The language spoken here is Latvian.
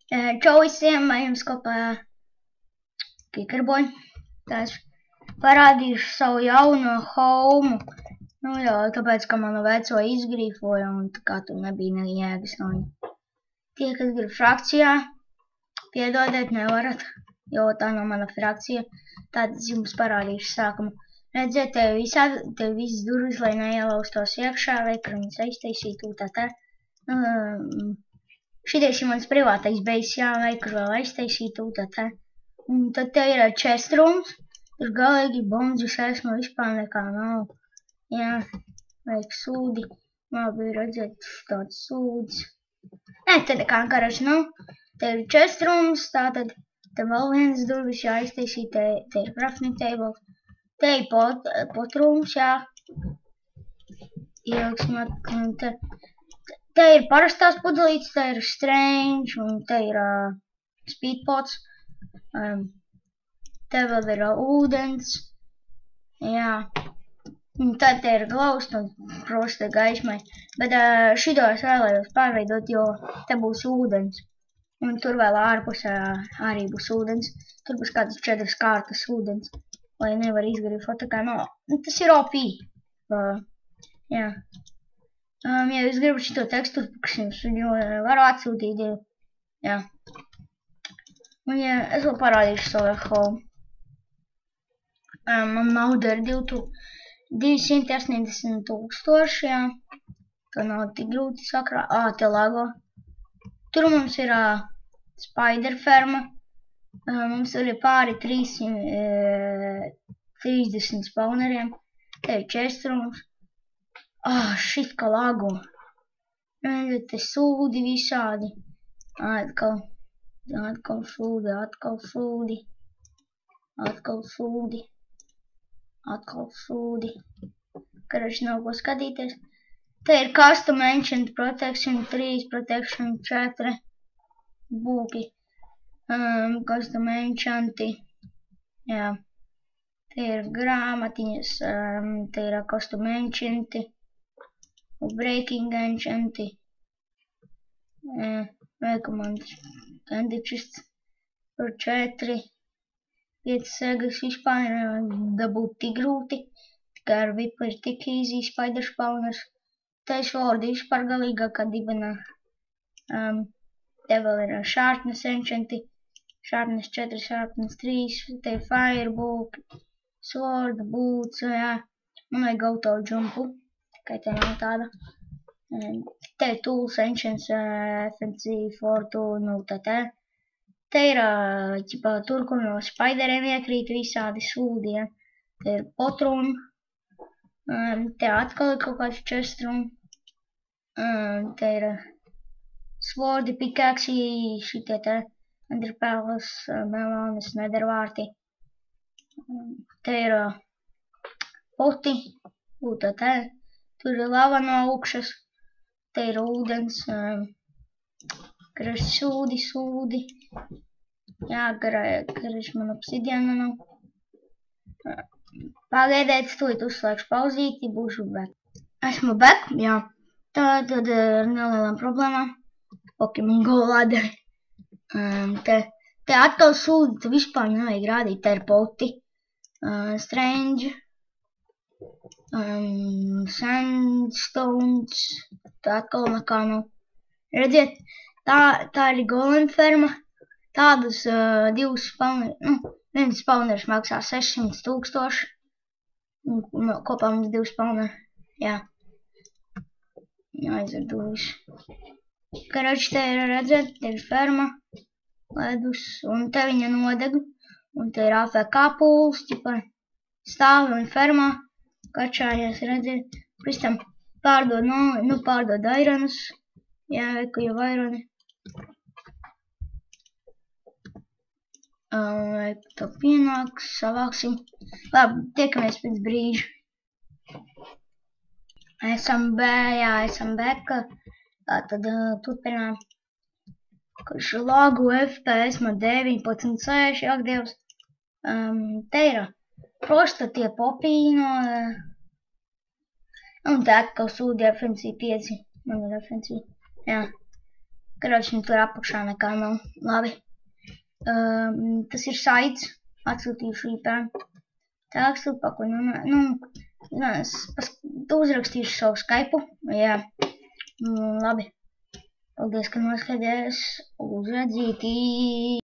Čau visiem, vai jums kopā kikarboņi. Es parādīšu savu jauno home. Nu jau tāpēc, ka manu veco izgrīfoja un tā kā tur nebija nejēgas no viņa. Tie, kas grib frakcijā, piedodiet, nevarat, jo tā nav mana frakcija. Tad es jums parādīšu sākumu. Redziet, te visas durvis, lai neielaustos iekšā, vai kur viņas aiztaisītu tā. Šities ir mans privātais beigas, jā, vai kur vēl aiztaisītu tā. Un tad te ir chest rooms, tur galīgi bondzis esmu vispār nekā nav. Jā, vajag sūdi, labi redzēt tāds sūdis. Nē, te nekā karaši nav. Te ir chest rooms, tātad te vēl viens durvis jāiztaisīt, te ir crafting table. Te ir pot rooms, jā. Ieliksim, te ir parastās pudelītes, te ir strange un te ir speedpots. Te vēl ir ūdens. Jā. Un tad te ir glaust un prosta gaismai. Bet šito es vēlējos pārveidot, jo te būs ūdens. Un tur vēl ārpusē arī būs ūdens. Tur būs kādas 4 kārtas ūdens. Lai nevar izgrīfot, tā kā no. Tas ir OP. Jā. Ja jūs gribat šito teksturu, kas jums varu atsūtīt. Jā. Un ja es vēl parādīšu savu home. Man nauda ir 280,000, jā. To nav tik grūti sakrāt. Te lago. Tur mums ir spider ferma. Mums tur ir pāri 30 spawneriem. Te ir chest rooms. Šit kā lago. Te sūdi visādi. Atkal sūdi, atkal sūdi. Atkal sūdi. Atkal sūdi. Karaši nav ko skatīties. Te ir custom ancient protection 3, protection 4. Būki. Custom ancienti. Jā. Te ir grāmatiņas. Te ir custom ancienti. Breaking ancienti. Rekomandas. Candy chests. Par 4. 5 segas vispār dabūt tik grūti. Tikai ar vipu ir tik easy spider spawners. Te šordi vispār galīgākā dibenā. Te vēl ir sharpness ancienti. Sharpness 4, sharpness 3. Te ir firebook. Sword, boots, jā. Man vajag auto jumpu. Tikai te nav tāda. Te ir tools ancients, FNC, fortune, tā. Te ir, tur, kur no spideriem iekrīt visādi sūdi, ja. Te ir potrum. Te atkal ir kaut kāds chest room. Te ir swordi, pickaxe, šitie te enderpearls, melones, nethervārti. Te ir poti, tā. Tur ir lava no augšas. Te ir ūdens, karaši sūdi. Jā, karaši man obsidiana nav. Pagaidiet, stūlīt uzslēgšu pauzīti, būšu back. Esmu back, jā. Tad ar nelielām problēmām. Pokemon Go ladai. Te atkal sūdi, tu vispār nevajag rādīt, te ir poti. Strange. Sandstones. Tā atkal nekā nav. Redziet, tā ir golem ferma. Tādus 2 spawneri, viens spawners maksā 600,000. Kopā mums 2 spawneri. Jā. Jāizvedu visu. Karači te ir, redzēt, te ir ferma. Ledus. Un te viņa nodeg. Un te ir AFK pūls, ķipa stāv un fermā. Kačājies, redziet. Pēc tam pārdod ironus. Jā, veku jau ironi. To pienāks, savāksim. Labi, tiekamies pēc brīža. Esam beka. Tātad turpinām. Kurš lagu FPS man 19,6, ak Dievs. Te ir prosta tie popīno. Un te atkal sūdi FNC 5. Man ir FNC. Jā. Karoči, nu tur apakšā nekā nav. Labi. Tas ir saites. Atsūtīšu īpēm. Tekstu pakuņu. Tu uzrakstīšu savu Skype. Jā. Labi. Paldies, ka noskaties. Uz redzītī.